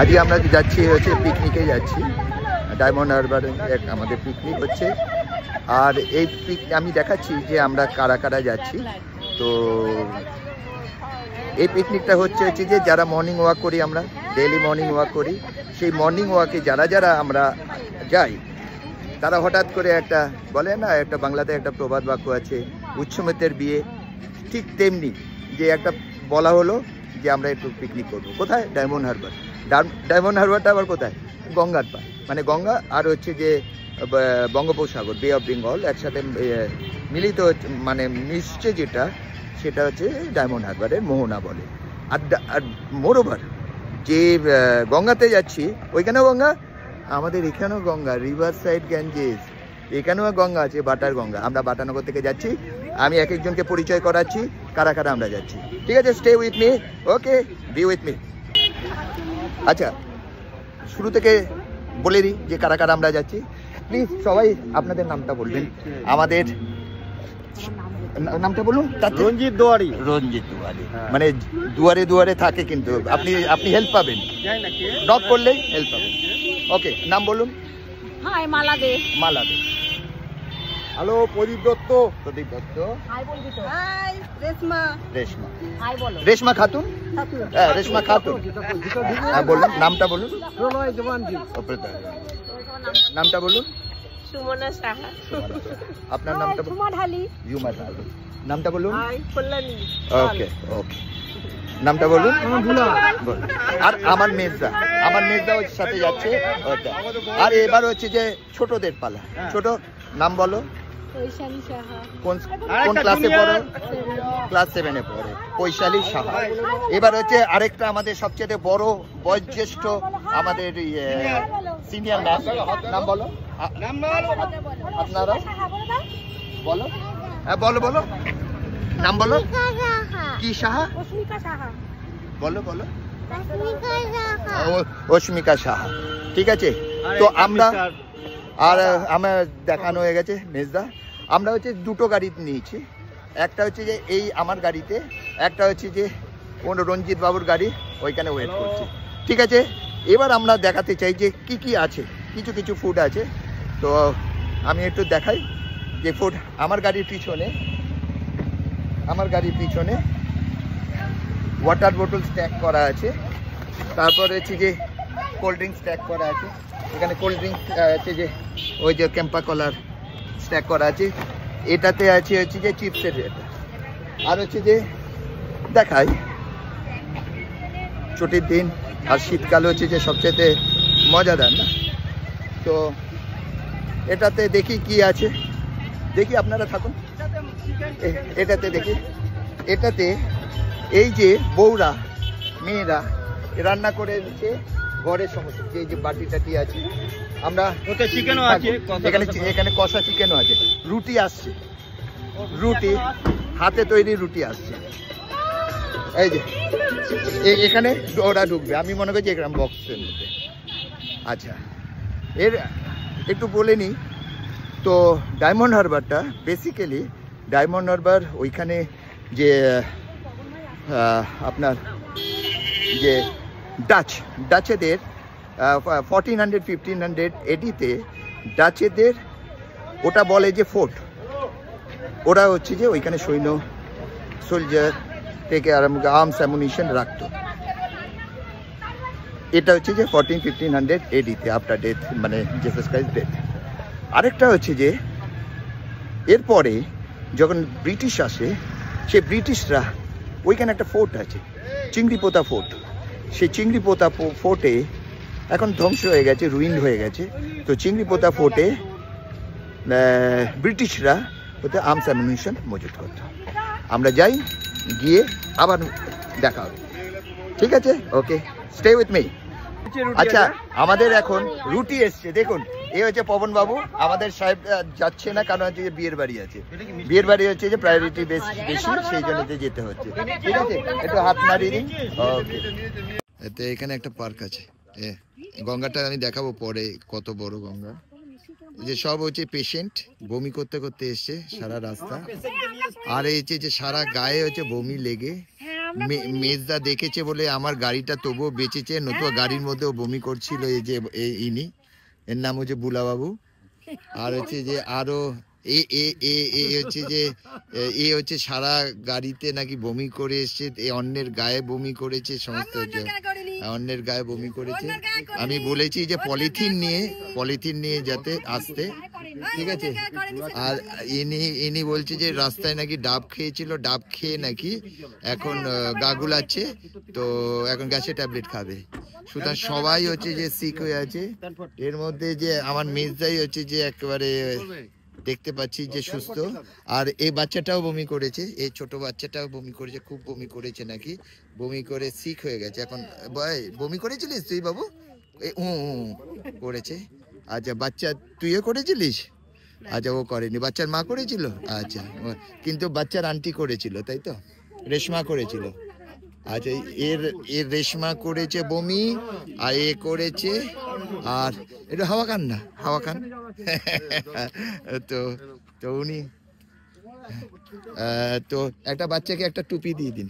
আজকে আমরা যাচ্ছি হচ্ছে পিকনিকে যাচ্ছি, ডায়মন্ড হারবারে আমাদের পিকনিক হচ্ছে। আর এই আমি দেখাচ্ছি যে আমরা কারা কারা যাচ্ছি। তো এই পিকনিকটা হচ্ছে যে যারা মর্নিং ওয়াক করি, আমরা ডেইলি মর্নিং ওয়াক করি, সেই মর্নিং ওয়াকে যারা যারা আমরা যাই তারা হঠাৎ করে একটা বলে না, একটা বাংলাতে একটা প্রবাদ বাক্য আছে, উচ্ছমেতের বিয়ে, ঠিক তেমনি যে একটা বলা হলো যে আমরা একটু পিকনিক করবো। কোথায়? ডায়মন্ড হারবার। ডায়মন্ড হারবারটা আবার কোথায়? গঙ্গার পাড়, মানে গঙ্গা আর হচ্ছে যে বঙ্গোপসাগর, বে অফ বেঙ্গল একসাথে মিলিত, মানে মিশছে যেটা, সেটা হচ্ছে ডায়মন্ড হারবারের মোহনা বলে। আর মোরওভার যে গঙ্গাতে যাচ্ছি, ওইখানেও গঙ্গা, আমাদের এখানেও গঙ্গা, রিভার সাইড গ্যাঞ্জেস, এখানেও গঙ্গা আছে, বাটার গঙ্গা। আমরা বাটানগর থেকে যাচ্ছি, আমি এক একজনকে পরিচয় করাচ্ছি কারা কারা আমরা যাচ্ছি। ঠিক আছে, stay with me, okay, B with me. আচ্ছা, শুরু থেকে বলে দিই যে কারা কারা আমরা যাচ্ছি। প্লিজ সবাই আপনাদের নামটা বলবেন। আমাদের নামটা বলুন। রঞ্জিত দুয়ারি। রঞ্জিত দুয়ারি, মানে দুয়ারে দুয়ারে থাকে, কিন্তু আপনি হেল্প পাবেন, নক করলেই হেল্প পাবেন। ওকে, নাম বলুন। হাই, মালা দে। মালা দে। হ্যালো, প্রদীপ দত্ত। প্রদীপ দত্ত। হাই বলবি তো। হাই, রেশমা। রেশমা। হাই বলো। রেশমা খাতুন। হ্যাঁ, রেশমা খাতুন। হ্যাঁ, বলুন নামটা বলুন। প্রলয় জবানজি। নামটা বলুন। সুমনা সাহা। আপনার নামটা বলুন। ঝুমা ঢালি। ঝুমা ঢালি। নামটা বলুন। হাই, কল্যাণী। ওকে ওকে, নামটা বলুন। আর আমার মেজদা, আমার মেজদা ওর সাথে যাচ্ছে ওটা। আর এবার হচ্ছে যে ছোটদের পালা। ছোট নাম বলো। বৈশালী সাহা। কোন ক্লাসে পড়ো? ক্লাস 7-এ পড়ে, বৈশালী সাহা। এবার হচ্ছে আরেকটা আমাদের সবচেয়ে বড় বয়োজ্যেষ্ঠ আমাদের সিনিয়র ম্যাম, নাম বলো। আপনারা বলো। হ্যাঁ, বলো বলো, নাম বলো। কি সাহা? বলো বলো। অস্মিকা সাহা। ঠিক আছে, তো আমরা আর আমার দেখানো হয়ে গেছে মেজদা। আমরা হচ্ছে দুটো গাড়ি নিয়েছি, একটা হচ্ছে যে এই আমার গাড়িতে, একটা হচ্ছে যে রঞ্জিত বাবুর গাড়ি, ওইখানে ওয়েট করছি। ঠিক আছে, এবার আমরা দেখাতে চাই যে কি কি আছে। কিছু কিছু ফুড আছে, তো আমি একটু দেখাই যে ফুড। আমার গাড়ির পিছনে ওয়াটার বোতল স্ট্যাক করা আছে, তারপরে হচ্ছে যে কোল্ড ড্রিঙ্কস স্ট্যাক করা আছে। এখানে কোল্ড ড্রিঙ্কস আছে যে ওই যে ক্যাম্পা কলার স্ট্যাক করা আছে। এটাতে আছে হচ্ছে যে চিপসের রেট। আর হচ্ছে যে দেখাই, ছুটির দিন আর শীতকাল হচ্ছে যে সবচেয়ে মজাদার না, তো এটাতে দেখি কি আছে। দেখি, আপনারা থাকুন। এটাতে দেখি, এটাতে এই যে বউরা মেয়েরা রান্না করে দিচ্ছে ঘরের সমস্ত, যে বাটি টাটি আছে। আমরা চিকেনও আছে এখানে, কষা চিকেনও আছে। রুটি আসছে, রুটি হাতে তৈরি রুটি আসছে। এই যে এখানে ওরা ঢুকবে, আমি মনে করছি এরকম বক্সের মধ্যে। আচ্ছা, এর একটু বলে নিই। তো ডায়মন্ড হারবারটা বেসিক্যালি, ডায়মন্ড হারবার ওইখানে যে আপনার যে ডাচেদের 1400-1500 এডিতে ডাচেদের ওটা বলে যে ফোর্ট। ওরা হচ্ছে যে ওইখানে সৈন্য, সোলজার থেকে আর্মস অ্যামুনিশন রাখতো। এটা হচ্ছে যে 1400-1500 এডিতে, আফটার ডেথ, মানে জিসাস ক্রাইস্ট ডেথ। আরেকটা হচ্ছে যে এরপরে যখন ব্রিটিশ আসে, সে ব্রিটিশরা ওইখানে একটা ফোর্ট আছে, চিংড়িপোতা ফোর্ট। সেই চিংড়িপোতা ফোর্টে এখন ধ্বংস হয়ে গেছে, রুইন্ড হয়ে গেছে। তো চিংড়িপোতা ফোর্টে ব্রিটিশরা ওতে আর্মস অ্যামুনিশন মজুত করত। আমরা যাই, গিয়ে আবার দেখা হবে। ঠিক আছে, ওকে, স্টে উইথ মি। আচ্ছা, আমাদের এখন রুটি এসছে, দেখুন। এ হচ্ছে পবন বাবু, আমাদের সাহেব যাচ্ছে না, কারণ হচ্ছে বিয়ের বাড়ি আছে। বিয়ের বাড়ি হচ্ছে যে প্রায়োরিটি বেশি, সেই জন্য যেতে হচ্ছে। ঠিক আছে, একটু হাত নাড়িয়ে দিন। ওকে, এতে এখানে একটা পার্ক আছে। গঙ্গাটা আমি দেখাবো পরে, কত বড় গঙ্গা। যে সব হচ্ছে পেশেন্ট, বমি করতে করতে এসছে সারা রাস্তা। আর এই যে সারা গায়ে হচ্ছে বমি লেগে মেজদা দেখেছে বলে আমার গাড়িটা তবুও বেঁচেছে, নতুবা গাড়ির মধ্যেও বমি করছিল। এই যে ইনি, এর নাম হচ্ছে বুলাবাবু। আর হচ্ছে যে আরো হচ্ছে সারা গাড়িতে নাকি বমি করে এসছে, অন্যের গায়ে বমি করেছে, সমস্ত অন্যের গায়ে বমি করেছে। আমি বলেছি যে পলিথিন নিয়ে যাতে আসতে, ঠিক আছে। আর ইনি বলছে যে রাস্তায় নাকি ডাব খেয়েছিল, ডাব খেয়ে নাকি এখন গা গুলাচ্ছে, তো এখন গ্যাসের ট্যাবলেট খাবে। সুতরাং সবাই হচ্ছে যে সিক হয়ে আছে। এর মধ্যে যে আমার মেজদাই হচ্ছে যে একেবারে দেখতে পাচ্ছি যে সুস্থ। আর এই বাচ্চাটাও বমি করেছে, এই ছোট বাচ্চাটাও বমি করেছে, খুব বমি করেছে নাকি, বমি করে সিক হয়ে গেছে এখন। বমি করেছিলিস তুই বাবু? করেছে। আচ্ছা, বাচ্চা তুইও করেছিলিস? আচ্ছা, ও করেনি, বাচ্চার মা করেছিল। আচ্ছা, কিন্তু বাচ্চার আন্টি করেছিল, তাই তো? রেশমা করেছিল। আচ্ছা, এর রেশমা করেছে বমি, আর এ করেছে। আর এটা হাওয়া খান না, হাওয়া খান। তো উনি তো একটা বাচ্চাকে একটা টুপি দিয়ে দিন,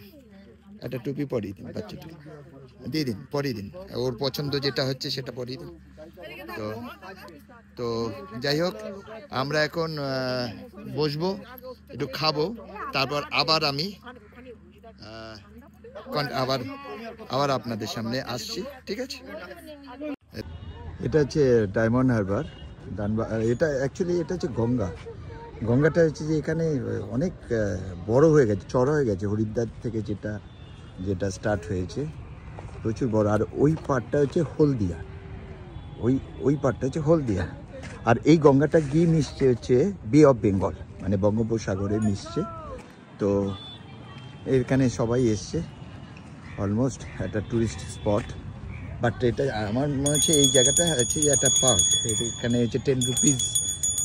একটা টুপি পরিয়ে দিন, বাচ্চাটা দিয়ে দিন, পরিয়ে দিন, ওর পছন্দ যেটা হচ্ছে সেটা পরিয়ে দিন। তো যাই হোক, আমরা এখন বসবো, একটু খাবো, তারপর আবার আমি আবার আপনাদের সামনে আসছি, ঠিক আছে? এটা হচ্ছে ডায়মন্ড হারবার, এটা অ্যাকচুয়ালি এটা হচ্ছে গঙ্গাটা হচ্ছে যে এখানে অনেক বড় হয়ে গেছে, চড়া হয়ে গেছে হরিদ্বার থেকে, যেটা স্টার্ট হয়েছে, প্রচুর বড়। আর ওই পার্টটা হচ্ছে হলদিয়া, ওই পার্টটা হচ্ছে হলদিয়া। আর এই গঙ্গাটা গিয়ে মিশছে হচ্ছে বে অফ বেঙ্গল, মানে বঙ্গোপসাগরে মিশছে। তো এখানে সবাই এসছে, অলমোস্ট একটা টুরিস্ট স্পট। বাট এটা আমার মনে হচ্ছে এই জায়গাটা হচ্ছে একটা পার্ক। এখানে হচ্ছে 10 রুপিস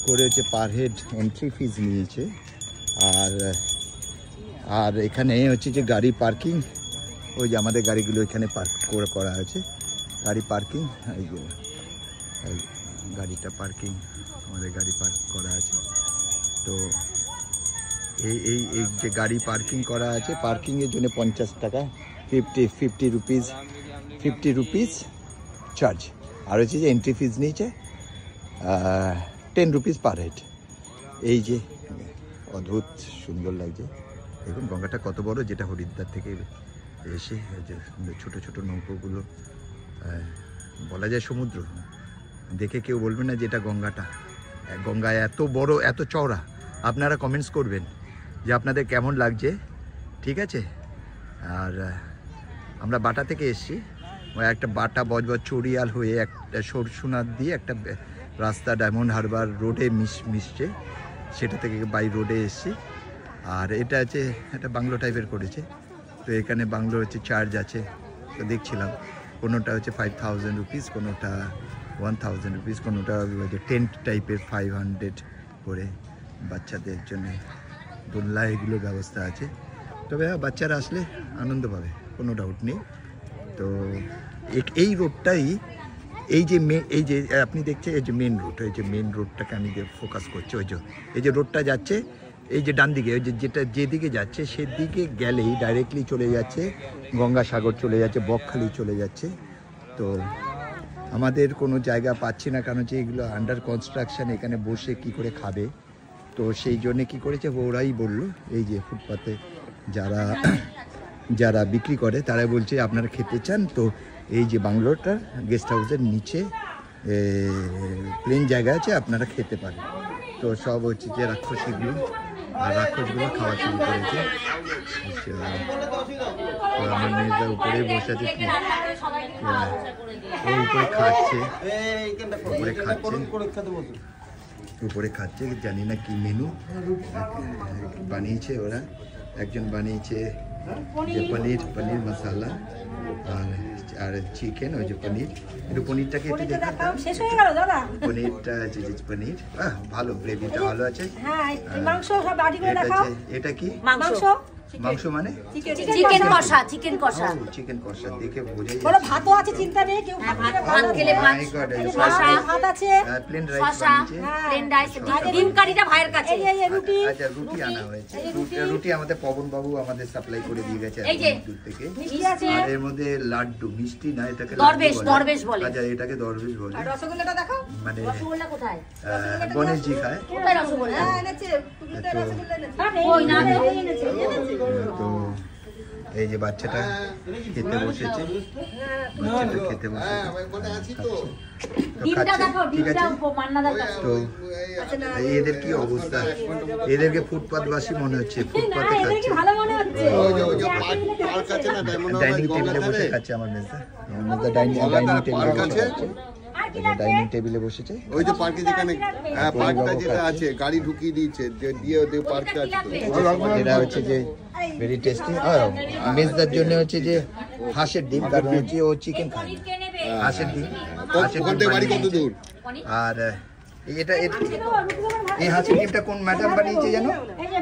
করে হচ্ছে পার হেড এন্ট্রি ফিজ নিয়েছে। আর এখানে হচ্ছে যে গাড়ি পার্কিং, ওই যে আমাদের গাড়িগুলো এখানে পার্ক করা আছে, গাড়ি পার্কিং, এই যে গাড়িটা পার্কিং, আমাদের গাড়ি পার্ক করা আছে। তো এই যে গাড়ি পার্কিং করা আছে, পার্কিংয়ের জন্য 50 টাকা, 50 রুপিস চার্জ। আর হচ্ছে যে এন্ট্রি ফিজ নিয়েছে 10 রুপিস পার হেড। এই যে অদ্ভুত সুন্দর লাগছে, দেখুন গঙ্গাটা কত বড়, যেটা হরিদ্বার থেকে এসে যে ছোট ছোট নৌকোগুলো, বলা যায় সমুদ্র, দেখে কেউ বলবে না যে এটা গঙ্গা এত বড়, এত চওড়া। আপনারা কমেন্টস করবেন যে আপনাদের কেমন লাগছে, ঠিক আছে? আর আমরা বাটা থেকে এসছি, একটা বাটা বজবজ চড়িয়াল হয়ে একটা সরসুনার দিয়ে একটা রাস্তা ডায়মন্ড হারবার রোডে মিশছে, সেটা থেকে বাই রোডে এসছি। আর এটা হচ্ছে একটা বাংলো টাইপের করেছে, তো এখানে বাংলো হচ্ছে চার্জ আছে। তো দেখছিলাম কোনোটা হচ্ছে 5000 রুপিস, কোনোটা 1000 রুপিস, কোনোটা টেন্ট টাইপের 500 করে। বাচ্চাদের জন্য দোলনা এগুলোর ব্যবস্থা আছে। তবে বাচ্চারা আসলে আনন্দ পাবে, কোনো ডাউট নেই। তো এই রোডটাই, এই যে আপনি দেখছেন এই যে মেন রোড, এই যে মেন রোডটাকে আমি ফোকাস করছি। এই যে রোডটা যাচ্ছে, এই যে ডান দিকে, ওই যেদিকে যাচ্ছে সেদিকে গেলেই ডাইরেক্টলি চলে যাচ্ছে গঙ্গাসাগর, চলে যাচ্ছে বকখালি, চলে যাচ্ছে। তো আমাদের কোনো জায়গা পাচ্ছি না, কারণ হচ্ছে এগুলো আন্ডার কনস্ট্রাকশান, এখানে বসে কি করে খাবে। তো সেই জন্যে কী করেছে, ওরাই বললো, এই যে ফুটপাতে যারা বিক্রি করে তারা বলছে আপনারা খেতে চান তো এই যে বাংলোটার গেস্ট হাউসের নিচে প্লেন জায়গা আছে, আপনারা খেতে পারেন। তো সব হচ্ছে যে রাক্ষসীগুলো, আর রাক্ষসগুলো খাওয়া শুরু করেছে। তো আমার মেয়েদের উপরে বসে আছে, কি উপরে খাচ্ছে, জানি না কি মেনু বানিয়েছে ওরা। একজন বানিয়েছে যে পনির মশলা আর চিকেন, ওই যে পনির, একটু পনিরটাকে একটু দেখে, পনিরটা পনির ভালো, গ্রেভিটা ভালো আছে। এটা কি মাংস মানে চিকেন কষা চিকেন কষা চিকেন কষা দেখে বোঝাই বলো ভাতও আছে, চিন্তা নেই, কেউ ভাত খেলে ভাত শসা ভাত আছে, প্লেন রাইস শসা প্লেন রাইস ডিম কারিটা ভাইয়ের কাছে এই রুটি, আচ্ছা রুটি আনা হয়েছে। রুটি আমাদের পবন বাবু আমাদের সাপ্লাই করে দিয়ে গেছে এই যে দূর থেকে। মিষ্টি আছে, আর এর মধ্যে লাড্ডু, মিষ্টি না এটাকে দরবেশ বলে। আচ্ছা এটাকে দরবেশ বলে। আর রসগোল্লাটা দেখাও, মানে রসগোল্লা কোথায় গণেশজি খায়। কোথায় রসগোল্লা এনেছে টুকলিতে রসগোল্লা এনেছে, ওই না তো এই যে বাচ্চাটা খেতে বসেছে, বাচ্চাটা খেতে বসেছে, ডিমটা দেখো ডিমটা মান্নাদার কাছে তো এদের কি অবস্থা, এদেরকে ফুটপাতবাসী মনে হচ্ছে, ফুটপাতে খাচ্ছে, ভালো মনে হচ্ছে, ডাইনিং টেবিলে বসে খাচ্ছে। আমার মেজদা ডাইনিং টেবিলে বসে খাচ্ছে, ডাইনিং টেবিলে বসেছে। ওই যে পার্কে যেখানে পার্কটা যেটা আছে গাড়ি ঢুকিয়ে দিয়েছে, দিয়ে ওদের পার্কটা আছে। এটা হচ্ছে যে ভেরি টেস্টি। মেজদার জন্য হচ্ছে যে হাঁসের ডিম, কারণ হচ্ছে ও চিকেন খায় না, হাঁসের ডিম। বাড়ি কত দূর? আর এটা এই হাঁসের ডিমটা কোন ম্যাডাম বানিয়েছে জানো? এই যে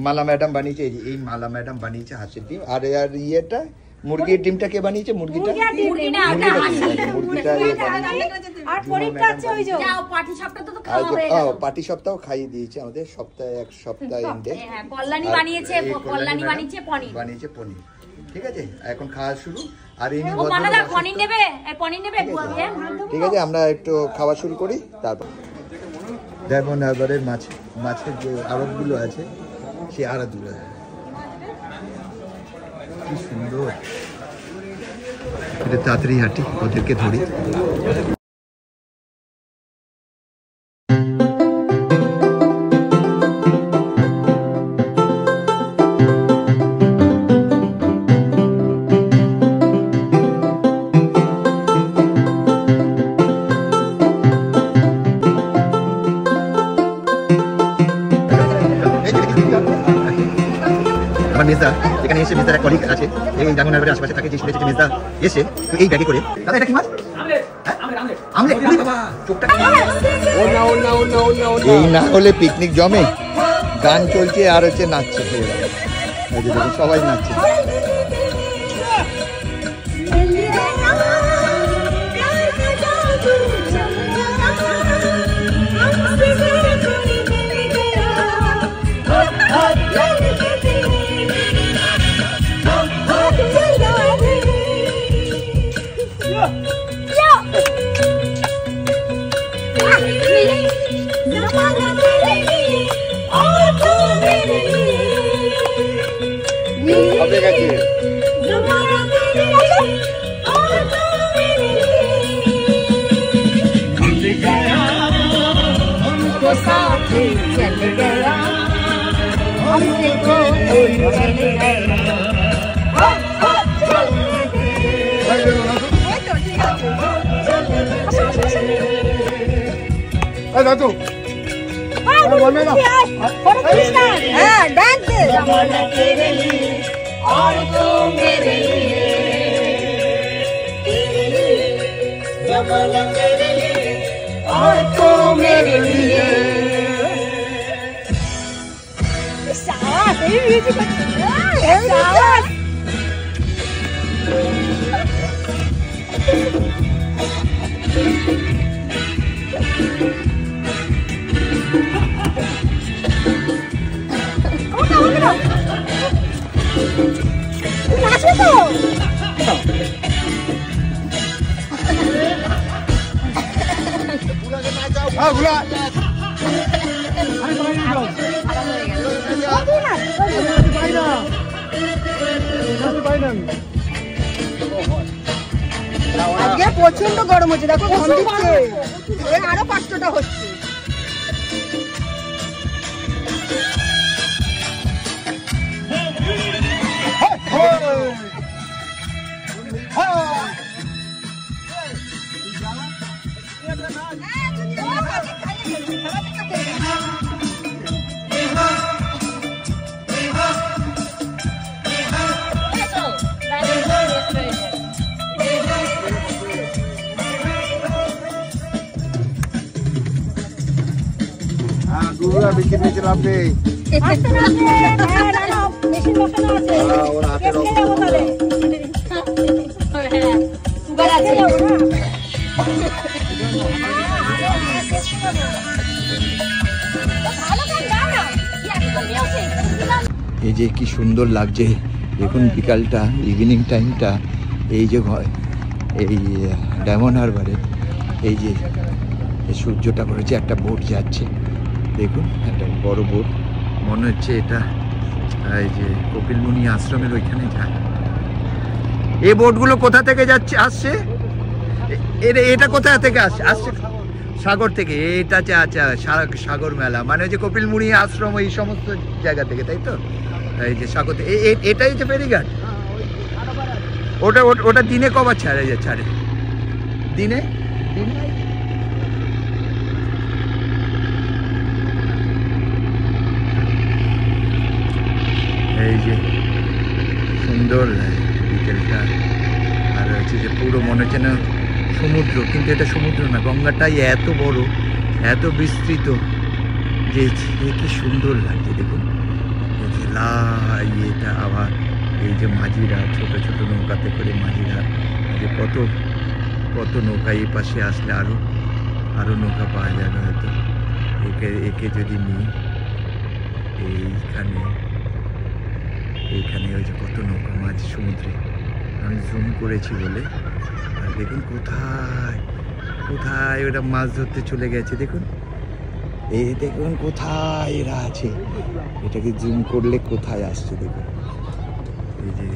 মালা ম্যাডাম বানিয়েছে। এই মালা ম্যাডাম বানিয়েছে হাঁসের ডিম। আর ইয়েটা মুরগির ডিমটা কে বানিয়েছে? মুরগিটা আর পরীক্ষা আছে, ওই যে যাও পাটি সবটা তো খাওয়া হয়ে গেল। পাটি সপ্তাহ খাইয়ে দিয়েছে আমাদের, সপ্তাহে এক সপ্তাহ এন্ডে। হ্যাঁ কল্যাণী বানিয়েছে বানিয়েছে পনির। ঠিক আছে, এখন খাওয়া শুরু। আর ইনি ও মানাদা পনির নেবে, এই পনির নেবে। ঠিক আছে, আমরা একটু খাওয়া শুরু করি। তারপর ডায়মন্ড হারবারের মাছের যে আড়তগুলো আছে, সেই আড়তগুলো কি সুন্দর। তাড়াতাড়ি হাঁটি, ওদেরকে ধরি। আমার মেজদা এখানে এসে, মেজদার এক কলিগ আছে এই ডায়মন্ড হারবারের আশেপাশে থাকে, যে শুনেছে মেজদা এসে তো এই ব্যাগে করে। দাদা এটা কি মাছ? এই না হলে পিকনিক জমে, গান চলছে আর হচ্ছে নাচছে, সবাই নাচছে। দাদু হ্যাঁ ডান্স আজকে প্রচন্ড গরম হচ্ছে, দেখো আরো 500টা হচ্ছে। বিক্রি নিয়েছিলাম আপনি মেশিন বসানো আছে ওর হাতের কেটে যাবো তাহলে হ্যাঁ সুগার আছে এই যে কি সুন্দর লাগছে দেখুন বিকালটা ইভিনিং টাইমটা এই যে এই ডায়মন্ড হারবারে এই যে সূর্যটা করেছে একটা বোট যাচ্ছে দেখুন একটা বড় বোট মনে হচ্ছে এটা এই যে কপিলমুনি আশ্রমের ওইখানে যায় এই বোটগুলো কোথা থেকে যাচ্ছে আসছে এটা কোথা থেকে আসছে সাগর থেকে এটা আচ্ছা সাগর মেলা মানে যে কপিলমুনি আশ্রম এই সমস্ত জায়গা থেকে তাই তো এই যে সাগর থেকে এটাই যে ফেরিঘাট ওটা দিনে কবার ছাড়ে দিনে এই যে সুন্দর লাগে বিকেলটা আর হচ্ছে যে পুরো মনে হচ্ছে না সমুদ্র কিন্তু এটা সমুদ্র না গঙ্গাটাই এত বড় এত বিস্তৃত যে কি সুন্দর লাগছে দেখুন এই যে এটা আবার এই যে মাঝিরা ছোট ছোট নৌকাতে করে মাঝিরা যে কত নৌকা এই পাশে আসলে আরো নৌকা পাওয়া যাবে হয়তো একে যদি নিই এইখানে ওই যে কত নৌকা মাছ সমুদ্রে আমি জুম করেছি বলে আর দেখুন কোথায় ওটা মাছ ধরতে চলে গেছে দেখুন দেখুন কোথায় এরা আছে এটাকে জুম করলে কোথায় আসছে দেখুন এই যে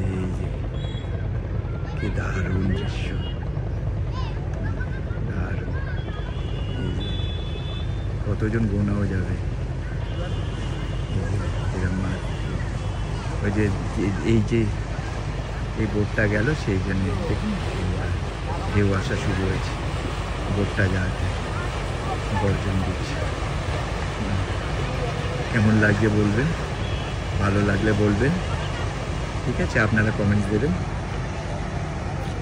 কি দারুণ দৃশ্য দারুণ এই যে কতজন গোনাও যাবে এরকম মাছ ওই যে এই বোটটা গেল সেই জন্য দেখুন ঢেউ আসা শুরু হয়েছে বোটটা যাতে গর্জন দিচ্ছে কেমন লাগছে বলবেন ভালো লাগলে বলবেন ঠিক আছে আপনারা কমেন্টস দেবেন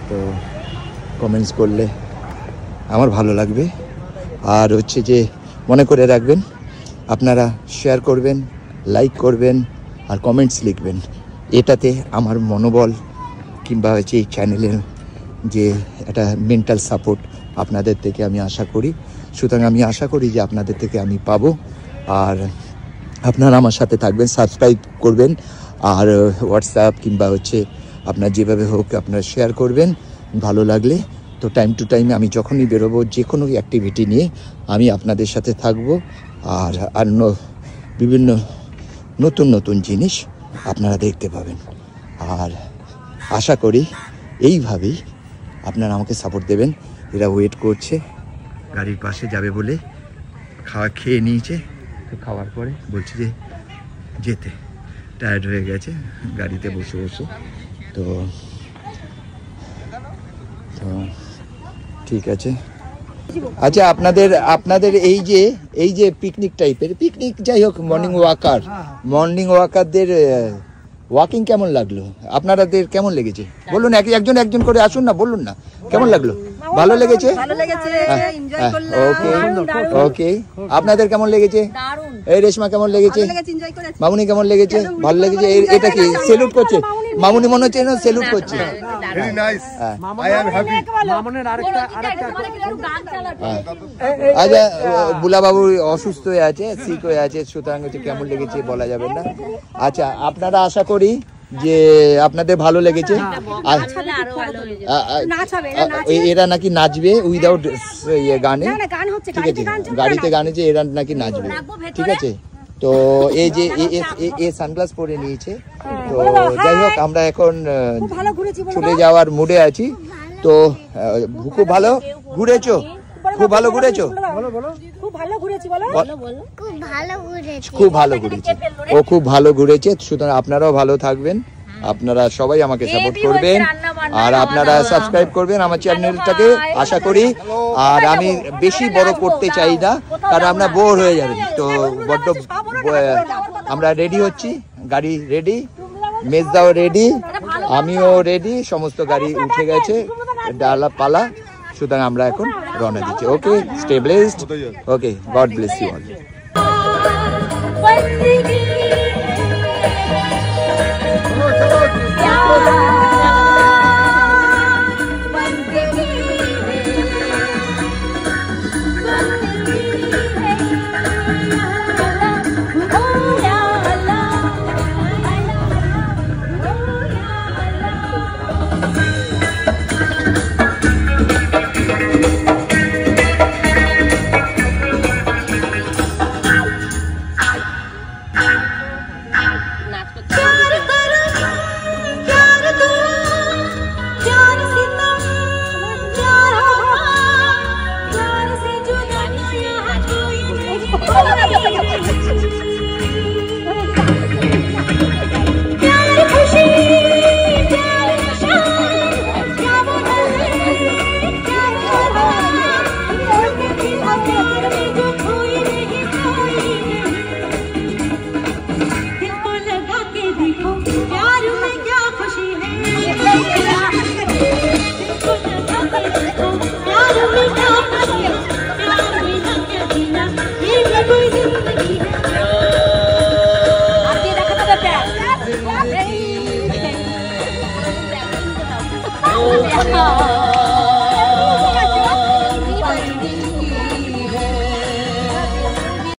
তো কমেন্টস করলে আমার ভালো লাগবে আর হচ্ছে যে মনে করে রাখবেন আপনারা শেয়ার করবেন লাইক করবেন আর কমেন্টস লিখবেন এটাতে আমার মনোবল কিংবা হচ্ছে এই চ্যানেলের যে একটা মেন্টাল সাপোর্ট আপনাদের থেকে আমি আশা করি সুতরাং আমি আশা করি যে আপনাদের থেকে আমি পাবো আর আপনারা আমার সাথে থাকবেন সাবস্ক্রাইব করবেন আর হোয়াটসঅ্যাপ কিংবা হচ্ছে আপনার যেভাবে হোক আপনারা শেয়ার করবেন ভালো লাগলে তো টাইম টু টাইম আমি যখনই বেরোবো যে কোনো অ্যাক্টিভিটি নিয়ে আমি আপনাদের সাথে থাকবো আর বিভিন্ন নতুন জিনিস আপনারা দেখতে পাবেন আর আশা করি এইভাবেই আপনারা আমাকে সাপোর্ট দেবেন এরা ওয়েট করছে গাড়ির পাশে যাবে বলে খেয়ে নিয়েছে তো খাওয়ার পরে বলছে যে যেতে টায়ার্ড হয়ে গেছে গাড়িতে বসে তো ঠিক আছে আচ্ছা আপনাদের এই যে পিকনিক টাইপের পিকনিক যাই হোক মর্নিং ওয়াকারদের ওয়াকিং কেমন লাগলো আপনাদের কেমন লেগেছে বলুন একজন করে আসুন না বলুন না কেমন লাগলো ভালো লেগেছে ওকে আপনাদের কেমন লেগেছে এই রেশমা কেমন লেগেছে মামুনি কেমন লেগেছে ভালো লেগেছে এটা কি সেলুট করছে মামুনি মনে হচ্ছে না সেলুট করছে very nice I am happy মামুনের আরেকটা আচ্ছা বুলা বাবু অসুস্থ হয়ে আছে সিক হয়ে আছে সুতরাং হচ্ছে কেমন লেগেছে বলা যাবে না আচ্ছা আপনারা আশা করি যে আপনাদের ভালো লেগেছে এরা নাকি নাচবে উইদাউট গানে ঠিক আছে গাড়িতে গানে যে এরা নাকি নাচবে ঠিক আছে তো এই যে এ সানগ্লাস পরে নিয়েছে তো যাই হোক আমরা এখন চলে যাওয়ার মুডে আছি তো খুব ভালো ঘুরেছো খুব ভালো ঘুরেছো খুব ভালো ঘুরেছে ও খুব ভালো ঘুরেছে সুতরাং আপনারাও ভালো থাকবেন আপনারা সবাই আমাকে সাপোর্ট করবেন আর আপনারা সাবস্ক্রাইব করবেন আমার চ্যানেলটাকে আশা করি আর আমি বেশি বড় করতে চাই না কারণ আমরা বোর হয়ে যাবেন তো বড্ড আমরা রেডি হচ্ছি গাড়ি রেডি মেজদাও রেডি আমিও রেডি সমস্ত গাড়ি উঠে গেছে ডালা পালা সুতরাং আমরা এখন রওনা দিচ্ছি okay stay blessed okay God bless you all Oh,